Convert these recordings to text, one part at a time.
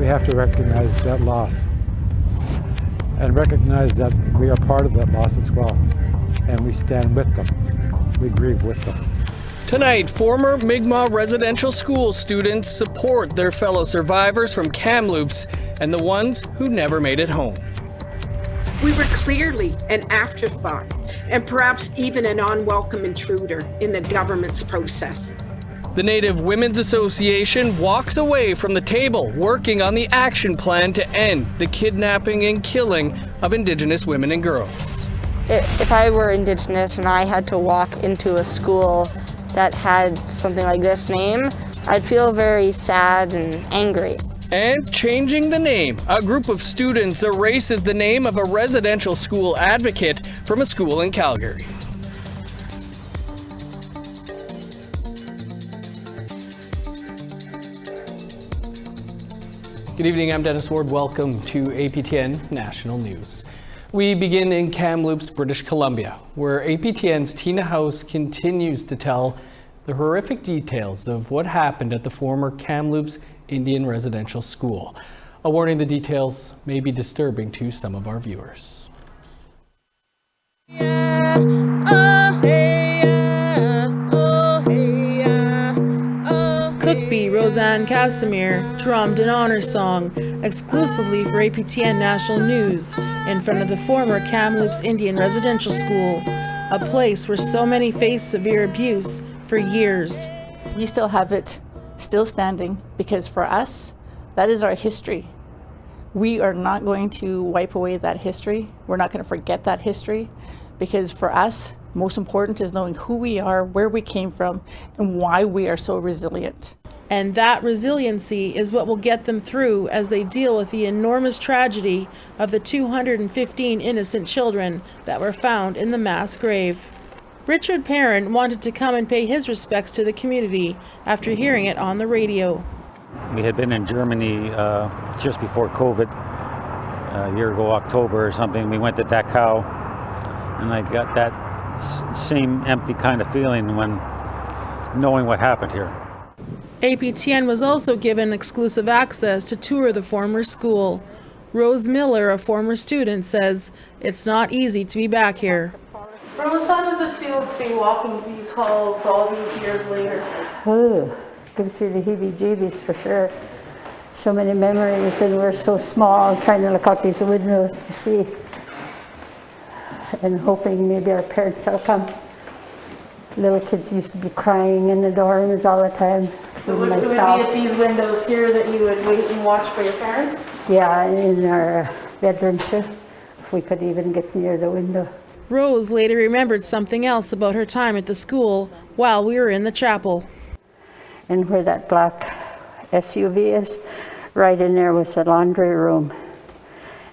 have to recognize that loss and recognize that we are part of that loss as well. And we stand with them. We grieve with them. Tonight, former Mi'kmaq residential school students support their fellow survivors from Kamloops and the ones who never made it home. We were clearly an afterthought and perhaps even an unwelcome intruder in the government's process. The Native Women's Association walks away from the table, working on the action plan to end the kidnapping and killing of Indigenous women and girls. If I were Indigenous and I had to walk into a school that had something like this name, I'd feel very sad and angry. And changing the name, a group of students erases the name of a residential school advocate from a school in Calgary. Good evening, I'm Dennis Ward. Welcome to APTN National News. We begin in Kamloops, British Columbia, where APTN's Tina House continues to tell the horrific details of what happened at the former Kamloops Indian Residential School. A warning, the details may be disturbing to some of our viewers. Cookbee Roseanne Casimir drummed an honor song exclusively for APTN National News in front of the former Kamloops Indian Residential School, a place where so many faced severe abuse for years. You still have it still standing because for us, that is our history. We are not going to wipe away that history. We're not going to forget that history because for us, most important is knowing who we are, where we came from, and why we are so resilient. And that resiliency is what will get them through as they deal with the enormous tragedy of the 215 innocent children that were found in the mass grave. Richard Perrin wanted to come and pay his respects to the community after hearing it on the radio. We had been in Germany just before COVID, a year ago, October or something. We went to Dachau, and I got that same empty kind of feeling when knowing what happened here. APTN was also given exclusive access to tour the former school. Rose Miller, a former student, says it's not easy to be back here. Rose, how does it feel to be walking these halls all these years later? Oh, gives you the heebie-jeebies for sure. So many memories, and we're so small, trying to look out these windows to see, and hoping maybe our parents will come. Little kids used to be crying in the dorms all the time. Would it be at these windows here that you would wait and watch for your parents? Yeah, in our bedroom too, if we could even get near the window. Rose later remembered something else about her time at the school while we were in the chapel. And where that black SUV is, right in there was the laundry room.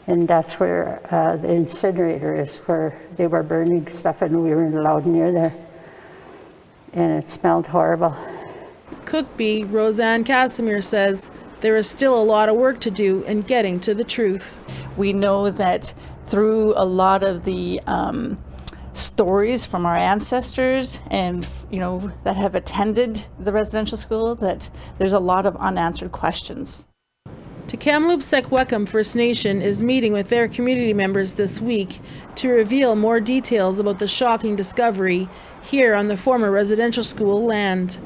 And that's where the incinerator is, where they were burning stuff and we weren't allowed near there. And it smelled horrible. Cookbee Roseanne Casimir says there is still a lot of work to do in getting to the truth. We know that through a lot of the stories from our ancestors and that have attended the residential school, that there's a lot of unanswered questions. The Kamloops Secwecum First Nation is meeting with their community members this week to reveal more details about the shocking discovery here on the former residential school land.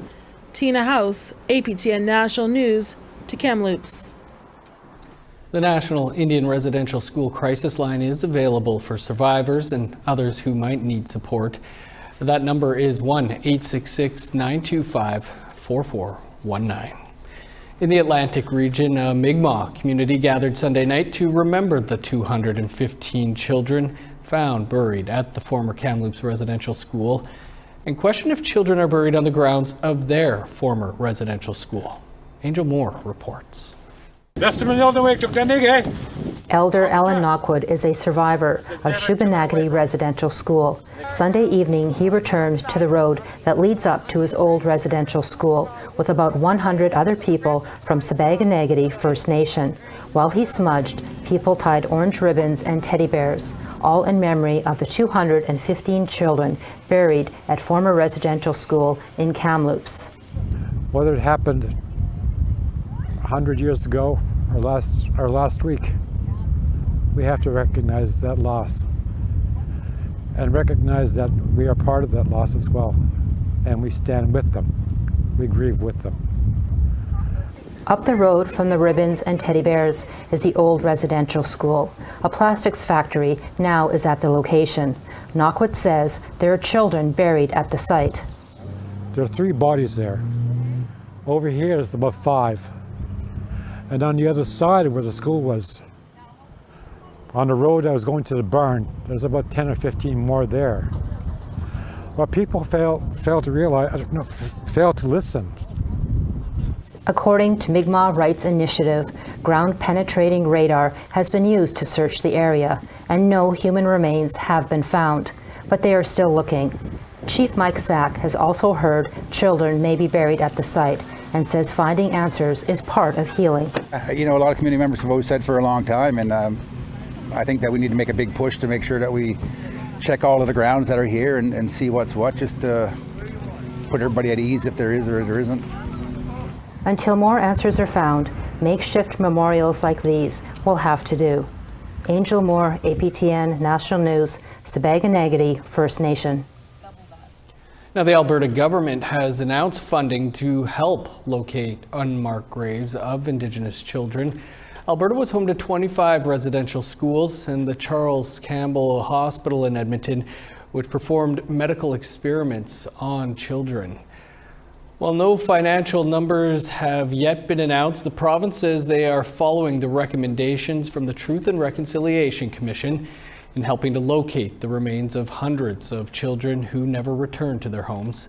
Tina House, APTN National News, to Kamloops. The National Indian Residential School Crisis Line is available for survivors and others who might need support. That number is 1-866-925-4419. In the Atlantic region, a Mi'kmaq community gathered Sunday night to remember the 215 children found buried at the former Kamloops Residential School and question if children are buried on the grounds of their former residential school. Angel Moore reports. Elder Ellen Knockwood is a survivor of Shubenacadie Residential School. Sunday evening, he returned to the road that leads up to his old residential school with about 100 other people from Shubenacadie First Nation. While he smudged, people tied orange ribbons and teddy bears, all in memory of the 215 children buried at former residential school in Kamloops. Whether it happened 100 years ago our last week. We have to recognize that loss and recognize that we are part of that loss as well, and we stand with them. We grieve with them. Up the road from the ribbons and teddy bears is the old residential school. A plastics factory now is at the location. Knockwood says there are children buried at the site. There are 3 bodies there. Over here there's about 5. And on the other side of where the school was, on the road I was going to the barn, there's about 10 or 15 more there. But people fail to realize, fail to listen. According to Mi'kmaq Rights Initiative, ground-penetrating radar has been used to search the area, and no human remains have been found, but they are still looking. Chief Mike Sack has also heard children may be buried at the site and says finding answers is part of healing. You know, a lot of community members have always said for a long time, and I think that we need to make a big push to make sure that we check all of the grounds that are here and see what's what, just to put everybody at ease if there is or there isn't. Until more answers are found, makeshift memorials like these will have to do. Angel Moore, APTN National News, Sabaganagati First Nation. Now, the Alberta government has announced funding to help locate unmarked graves of Indigenous children. Alberta was home to 25 residential schools and the Charles Campbell Hospital in Edmonton, which performed medical experiments on children. While no financial numbers have yet been announced, the province says they are following the recommendations from the Truth and Reconciliation Commission in helping to locate the remains of hundreds of children who never returned to their homes.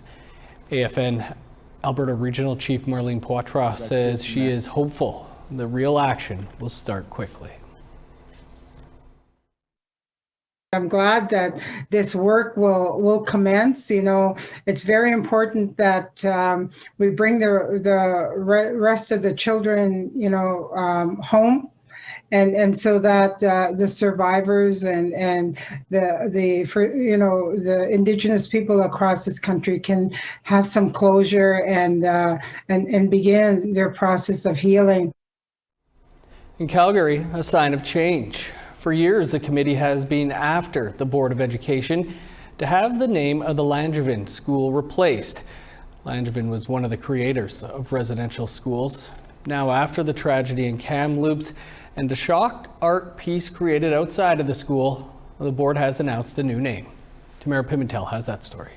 AFN Alberta Regional Chief Marlene Poitras says she is hopeful the real action will start quickly. I'm glad that this work will commence. You know, it's very important that we bring the rest of the children, you know, home, and so that the survivors and the Indigenous people across this country can have some closure and begin their process of healing. In Calgary, a sign of change. For years, the committee has been after the Board of Education to have the name of the Langevin School replaced. Langevin was one of the creators of residential schools. Now, after the tragedy in Kamloops and the shock art piece created outside of the school, the board has announced a new name. Tamara Pimentel has that story.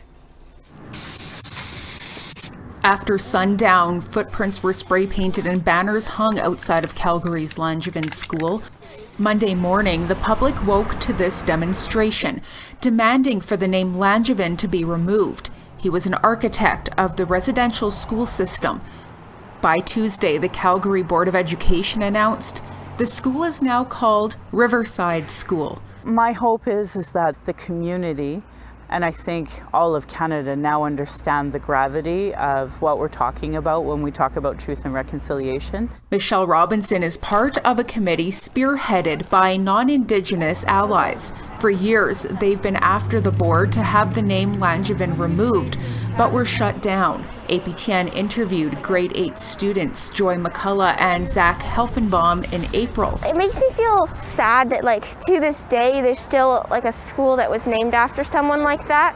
After sundown, footprints were spray painted and banners hung outside of Calgary's Langevin School. Monday morning, the public woke to this demonstration, demanding for the name Langevin to be removed. He was an architect of the residential school system. By Tuesday, the Calgary Board of Education announced the school is now called Riverside School. My hope is that the community, and I think all of Canada, now understand the gravity of what we're talking about when we talk about truth and reconciliation. Michelle Robinson is part of a committee spearheaded by non-Indigenous allies. For years, they've been after the board to have the name Langevin removed, but were shut down. APTN interviewed grade 8 students Joy McCullough and Zach Helfenbaum in April. It makes me feel sad that, like, to this day, there's still like a school that was named after someone like that.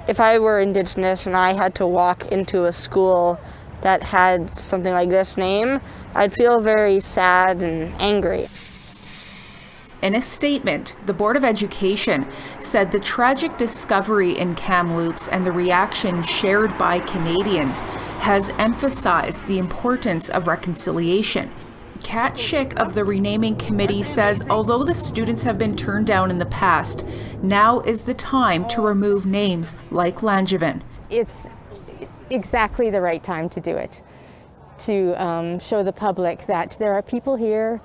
If I were Indigenous and I had to walk into a school that had something like this name, I'd feel very sad and angry. In a statement, the Board of Education said the tragic discovery in Kamloops and the reaction shared by Canadians has emphasized the importance of reconciliation. Kat Schick of the renaming committee says although the students have been turned down in the past, now is the time to remove names like Langevin. It's exactly the right time to do it, to show the public that there are people here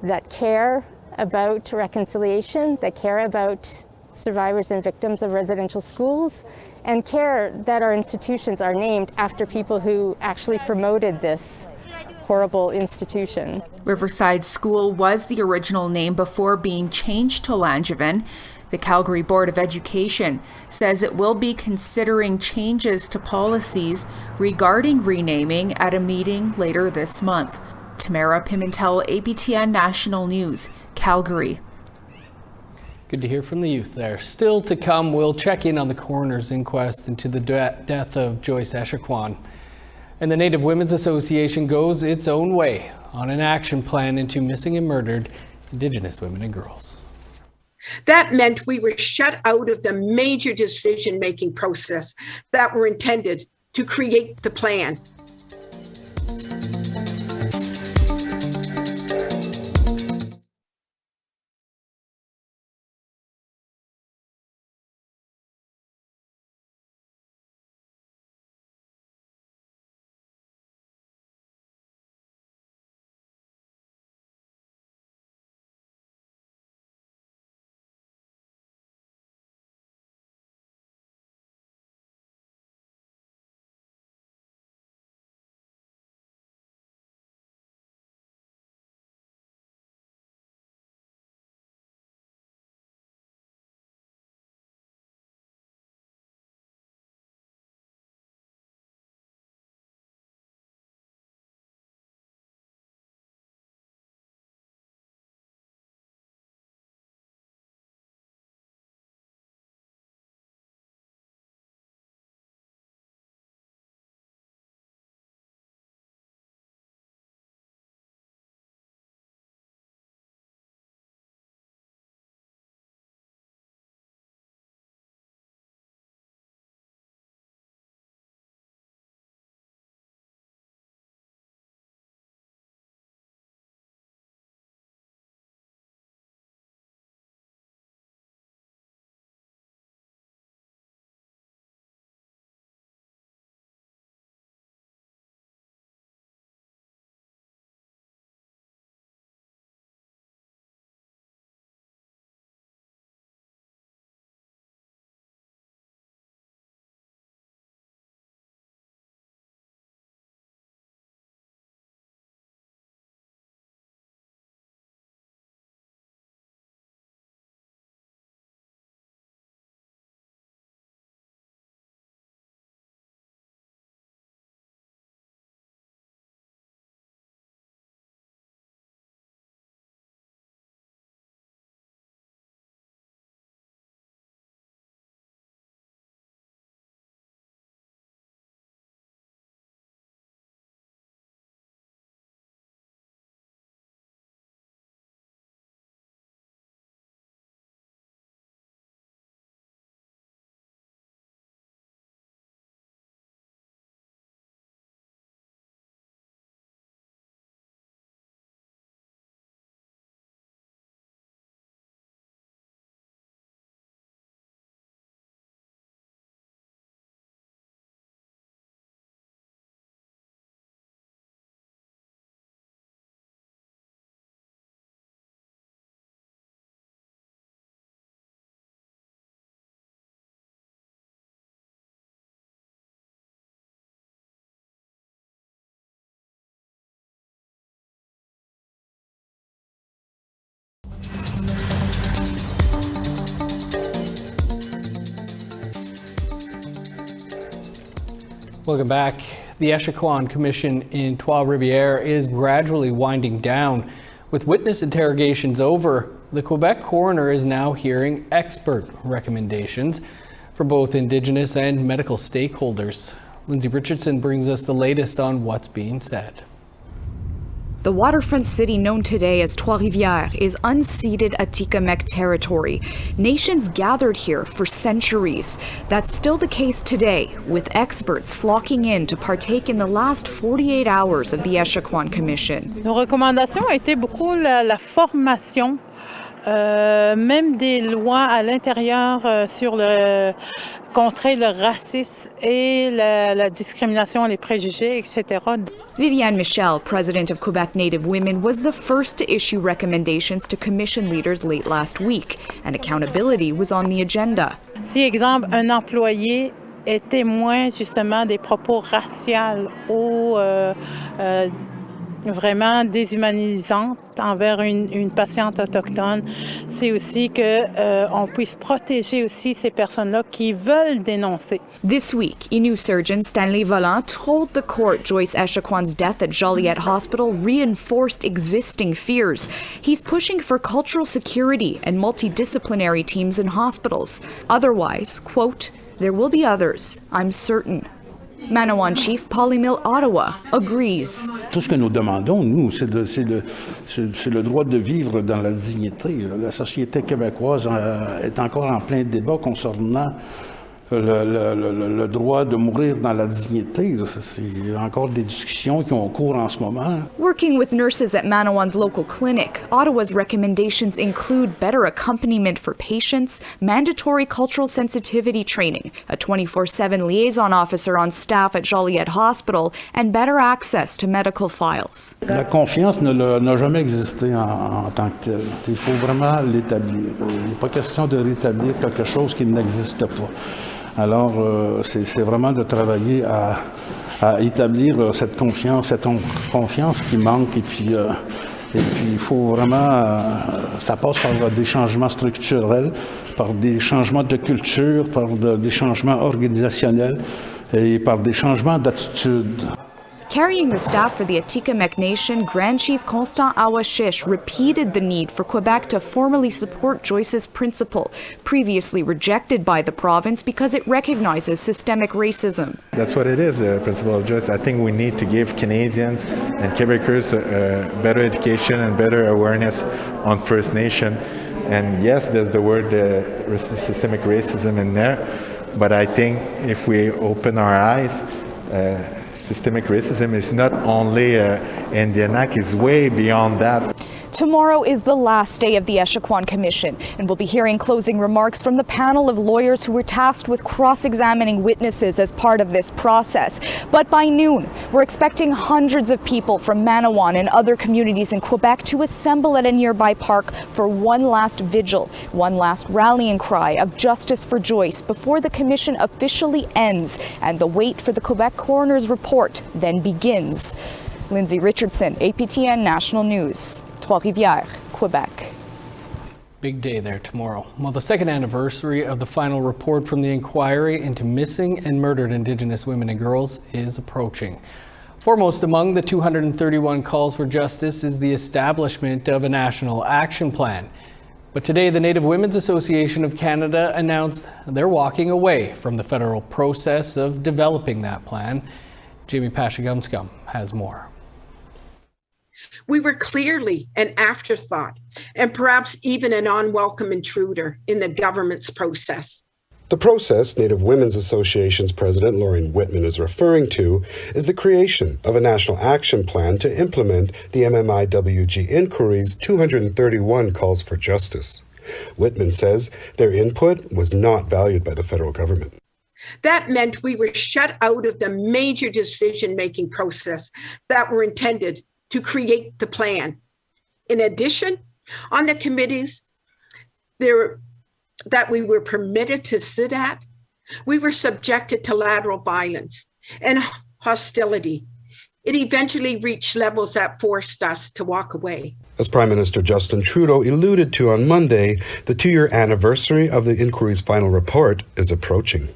that care about reconciliation, that care about survivors and victims of residential schools, and care that our institutions are named after people who actually promoted this horrible institution. Riverside School was the original name before being changed to Langevin. The Calgary Board of Education says it will be considering changes to policies regarding renaming at a meeting later this month. Tamara Pimentel, APTN National News, Calgary. Good to hear from the youth there. Still to come, we'll check in on the coroner's inquest into the death of Joyce Echaquan. And the Native Women's Association goes its own way on an action plan into missing and murdered Indigenous women and girls. That meant we were shut out of the major decision-making process that were intended to create the plan. Welcome back. The Echaquan Commission in Trois-Rivières is gradually winding down. With witness interrogations over, the Quebec coroner is now hearing expert recommendations for both Indigenous and medical stakeholders. Lindsay Richardson brings us the latest on what's being said. The waterfront city known today as Trois-Rivières is unceded Atikamekw territory. Nations gathered here for centuries. That's still the case today, with experts flocking in to partake in the last 48 hours of the Echaquan Commission. Nos recommandations ont été beaucoup la formation, même des lois à l'intérieur sur contrer le racisme et la discrimination, les préjugés, etc. Viviane Michel, president of Quebec Native Women, was the first to issue recommendations to commission leaders late last week, and accountability was on the agenda. Si, exemple, un employé est témoin justement des propos raciaux ou vraiment déshumanisante envers une patiente autochtone. C'est aussi que on puisse protéger aussi ces personnes-là qui veulent dénoncer. This week, Innu surgeon Stanley Valant told the court Joyce Echaquan's death at Joliet Hospital reinforced existing fears. He's pushing for cultural security and multidisciplinary teams in hospitals. Otherwise, quote, there will be others, I'm certain. Manawan Chief Polymil Ottawa agrees. Tout ce que nous demandons, nous, c'est le droit de vivre dans la dignité. La société québécoise est encore en plein débat concernant le droit de mourir dans la dignité. C'est encore des discussions qui ont cours en ce moment. Working with nurses at Manawan's local clinic, Ottawa's recommendations include better accompaniment for patients, mandatory cultural sensitivity training, a 24/7 liaison officer on staff at Joliet Hospital, and better access to medical files. La confiance n'a jamais existé en tant que telle. Il faut vraiment l'établir. Il n'est pas question de rétablir quelque chose qui n'existe pas. Alors, c'est vraiment de travailler à établir cette confiance qui manque. Et puis, il faut vraiment, ça passe par des changements structurels, par des changements de culture, par des changements organisationnels et par des changements d'attitude. Carrying the staff for the Atikamekw Nation, Grand Chief Constant Awashish repeated the need for Quebec to formally support Joyce's principle, previously rejected by the province because it recognizes systemic racism. That's what it is, the principle of Joyce. I think we need to give Canadians and Quebecers better education and better awareness on First Nation. And yes, there's the word systemic racism in there, but I think if we open our eyes, systemic racism is not only Indianac, it's way beyond that. Tomorrow is the last day of the Echaquan Commission, and we'll be hearing closing remarks from the panel of lawyers who were tasked with cross-examining witnesses as part of this process. But by noon, we're expecting hundreds of people from Manawan and other communities in Quebec to assemble at a nearby park for one last vigil, one last rallying cry of justice for Joyce before the commission officially ends and the wait for the Quebec coroner's report then begins. Lindsay Richardson, APTN National News. Trois-Rivières, Quebec. Big day there tomorrow. Well, the second anniversary of the final report from the inquiry into missing and murdered Indigenous women and girls is approaching. Foremost among the 231 calls for justice is the establishment of a national action plan. But today, the Native Women's Association of Canada announced they're walking away from the federal process of developing that plan. Jamie Pashagumskum has more. We were clearly an afterthought and perhaps even an unwelcome intruder in the government's process. The process Native Women's Association's president Lauren Whitman is referring to is the creation of a national action plan to implement the MMIWG inquiry's 231 calls for justice. Whitman says their input was not valued by the federal government. That meant we were shut out of the major decision-making process that were intended to create the plan. In addition, on the committees that we were permitted to sit at, we were subjected to lateral violence and hostility. It eventually reached levels that forced us to walk away. As Prime Minister Justin Trudeau alluded to on Monday, the 2-year anniversary of the inquiry's final report is approaching.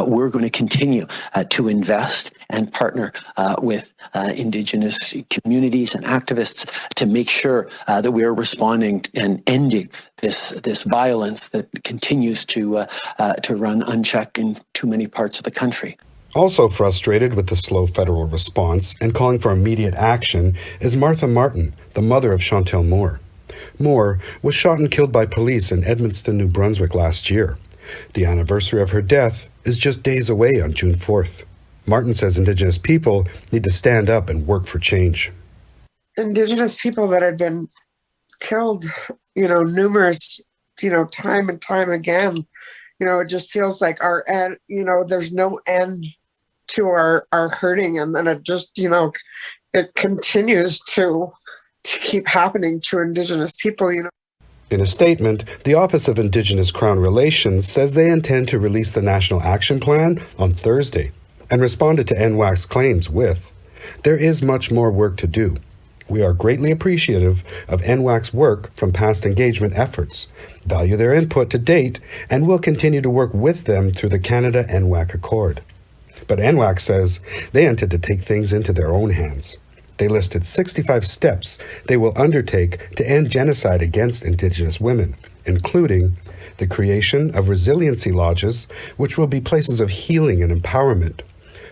We're going to continue to invest and partner with Indigenous communities and activists to make sure that we are responding and ending this violence that continues to run unchecked in too many parts of the country. Also frustrated with the slow federal response and calling for immediate action is Martha Martin, the mother of Chantel Moore. Moore was shot and killed by police in Edmundston, New Brunswick last year. The anniversary of her death is just days away on June 4th. Martin says Indigenous people need to stand up and work for change. Indigenous people that have been killed, numerous, time and time again, it just feels like our end, there's no end to our hurting. And then it just, it continues to keep happening to Indigenous people, In a statement, the Office of Indigenous Crown Relations says they intend to release the National Action Plan on Thursday and responded to NWAC's claims with, there is much more work to do. We are greatly appreciative of NWAC's work from past engagement efforts, value their input to date, and will continue to work with them through the Canada-NWAC Accord. But NWAC says they intend to take things into their own hands. They listed 65 steps they will undertake to end genocide against Indigenous women, including the creation of resiliency lodges, which will be places of healing and empowerment,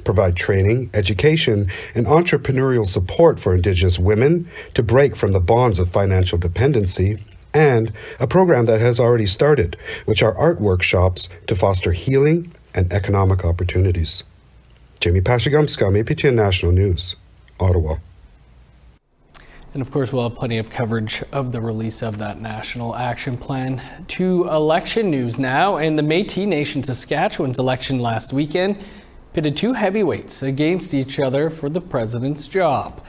provide training, education, and entrepreneurial support for Indigenous women to break from the bonds of financial dependency, and a program that has already started, which are art workshops to foster healing and economic opportunities. Jamie Pashigumskam, APTN National News, Ottawa. And of course, we'll have plenty of coverage of the release of that national action plan. To election news now, and the Métis Nation Saskatchewan's election last weekend pitted two heavyweights against each other for the president's job.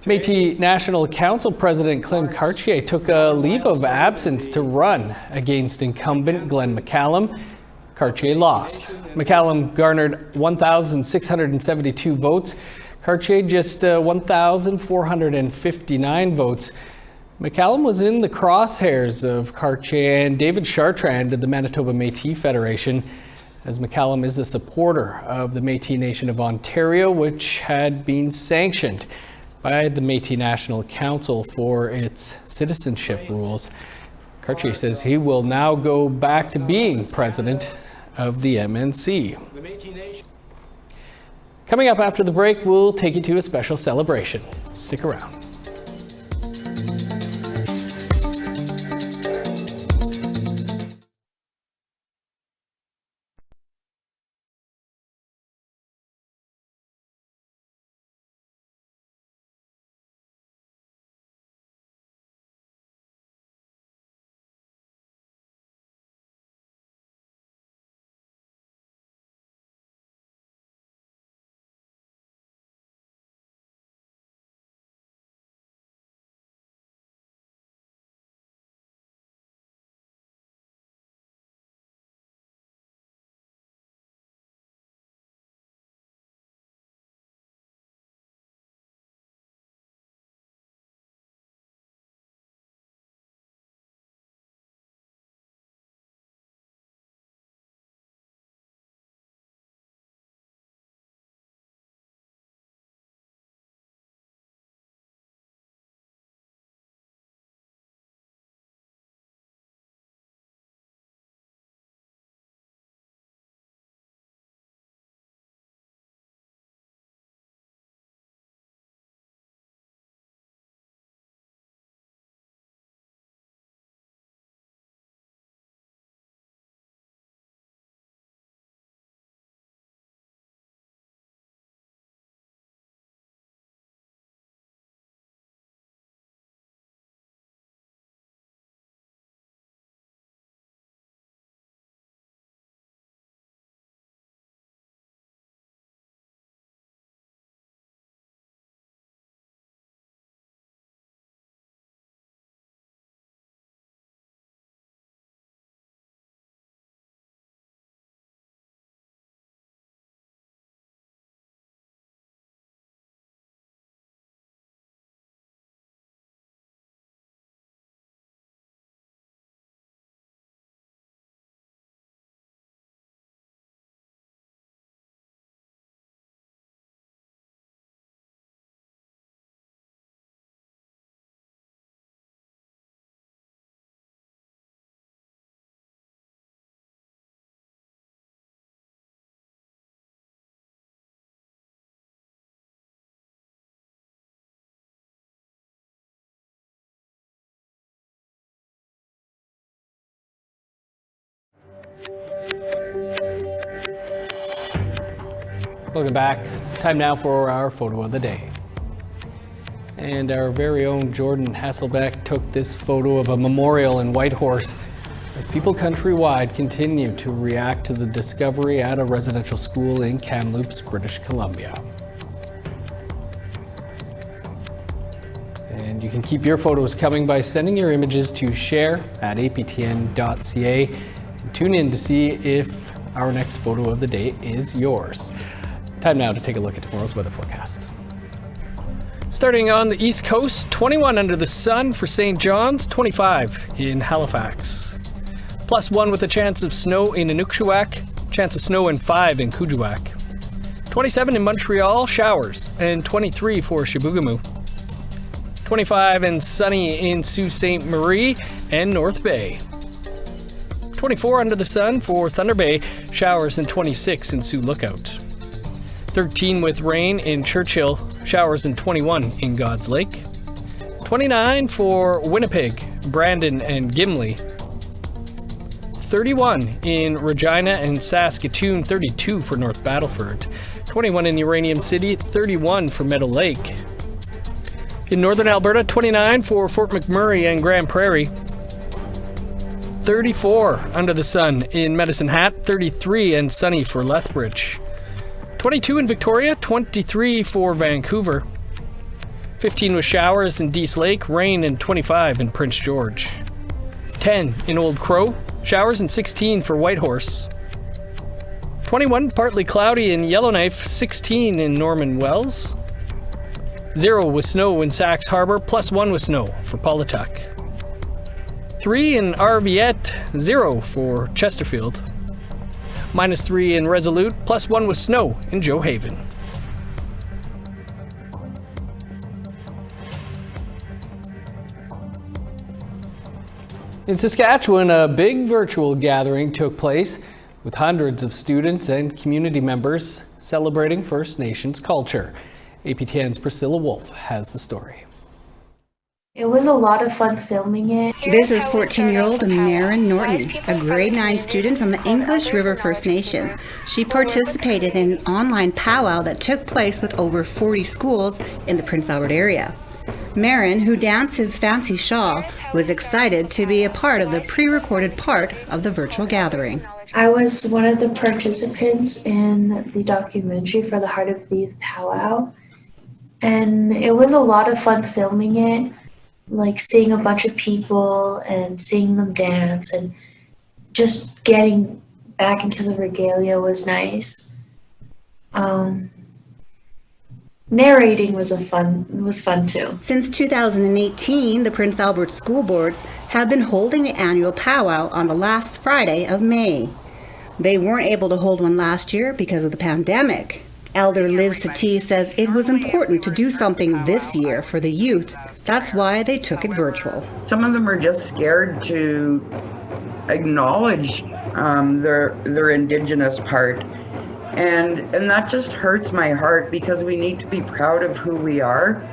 Métis National Council President Clem Cartier took a leave of absence to run against incumbent Glenn McCallum. Cartier lost. McCallum garnered 1,672 votes. Cartier just 1,459 votes. McCallum was in the crosshairs of Cartier and David Chartrand of the Manitoba Métis Federation, as McCallum is a supporter of the Métis Nation of Ontario, which had been sanctioned by the Métis National Council for its citizenship rules. Cartier says he will now go back to being president of the MNC. Coming up after the break, we'll take you to a special celebration. Stick around. Welcome back. Time now for our photo of the day. And our very own Jordan Hasselbeck took this photo of a memorial in Whitehorse as people countrywide continue to react to the discovery at a residential school in Kamloops, British Columbia. And you can keep your photos coming by sending your images to share@aptn.ca. And tune in to see if our next photo of the day is yours. Time now to take a look at tomorrow's weather forecast. Starting on the East Coast, 21 under the sun for St. John's, 25 in Halifax. +1 with a chance of snow in Inukjuak, chance of snow in 5 in Kuujjuaq. 27 in Montreal, showers, and 23 for Chibougamau. 25 and sunny in Sault Ste. Marie and North Bay. 24 under the sun for Thunder Bay, showers, and 26 in Sioux Lookout. 13 with rain in Churchill, showers, and 21 in God's Lake. 29 for Winnipeg, Brandon, and Gimli. 31 in Regina and Saskatoon, 32 for North Battleford. 21 in Uranium City, 31 for Meadow Lake. In northern Alberta, 29 for Fort McMurray and Grand Prairie. 34 under the sun in Medicine Hat, 33 and sunny for Lethbridge. 22 in Victoria, 23 for Vancouver. 15 with showers in Dease Lake, rain, and 25 in Prince George. 10 in Old Crow, showers, and 16 for Whitehorse. 21 partly cloudy in Yellowknife, 16 in Norman Wells. 0 with snow in Sax Harbor, +1 with snow for Paulituck. 3 in Arviette, 0 for Chesterfield. -3 in Resolute, +1 with snow in Joe Haven. In Saskatchewan, a big virtual gathering took place with hundreds of students and community members celebrating First Nations culture. APTN's Priscilla Wolf has the story. It was a lot of fun filming it. This is 14-year-old Maren Norton, a grade 9 student from the English River First Nation. She participated in an online powwow that took place with over 40 schools in the Prince Albert area. Maren, who dances Fancy Shaw, was excited to be a part of the pre-recorded part of the virtual gathering. I was one of the participants in the documentary for the Heart of the Youth powwow, and it was a lot of fun filming it. Like seeing a bunch of people and seeing them dance and just getting back into the regalia was nice. Narrating was fun too. Since 2018, the Prince Albert school boards have been holding the annual powwow on the last Friday of May. They weren't able to hold one last year because of the pandemic. Elder Liz Tati says it was important to do something this year for the youth. That's why they took it virtual. Some of them are just scared to acknowledge their Indigenous part. And that just hurts my heart because we need to be proud of who we are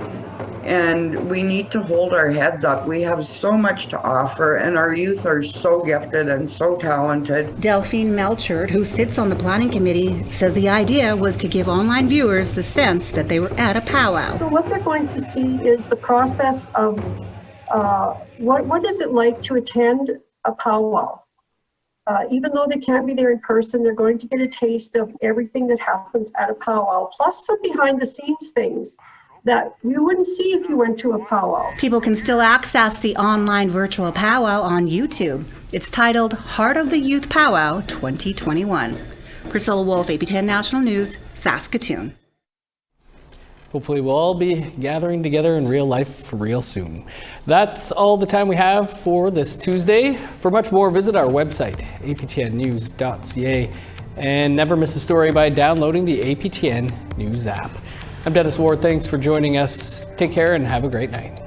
and we need to hold our heads up. We have so much to offer and our youth are so gifted and so talented. Delphine Melchert, who sits on the planning committee, says the idea was to give online viewers the sense that they were at a powwow. So what they're going to see is the process of what is it like to attend a powwow. Even though they can't be there in person, they're going to get a taste of everything that happens at a powwow, plus some behind the scenes things that you wouldn't see if you went to a powwow. People can still access the online virtual powwow on YouTube. It's titled Heart of the Youth Powwow 2021. Priscilla Wolf, APTN National News, Saskatoon. Hopefully we'll all be gathering together in real life real soon. That's all the time we have for this Tuesday. For much more, visit our website, aptnnews.ca, and never miss a story by downloading the APTN News app. I'm Dennis Ward. Thanks for joining us. Take care and have a great night.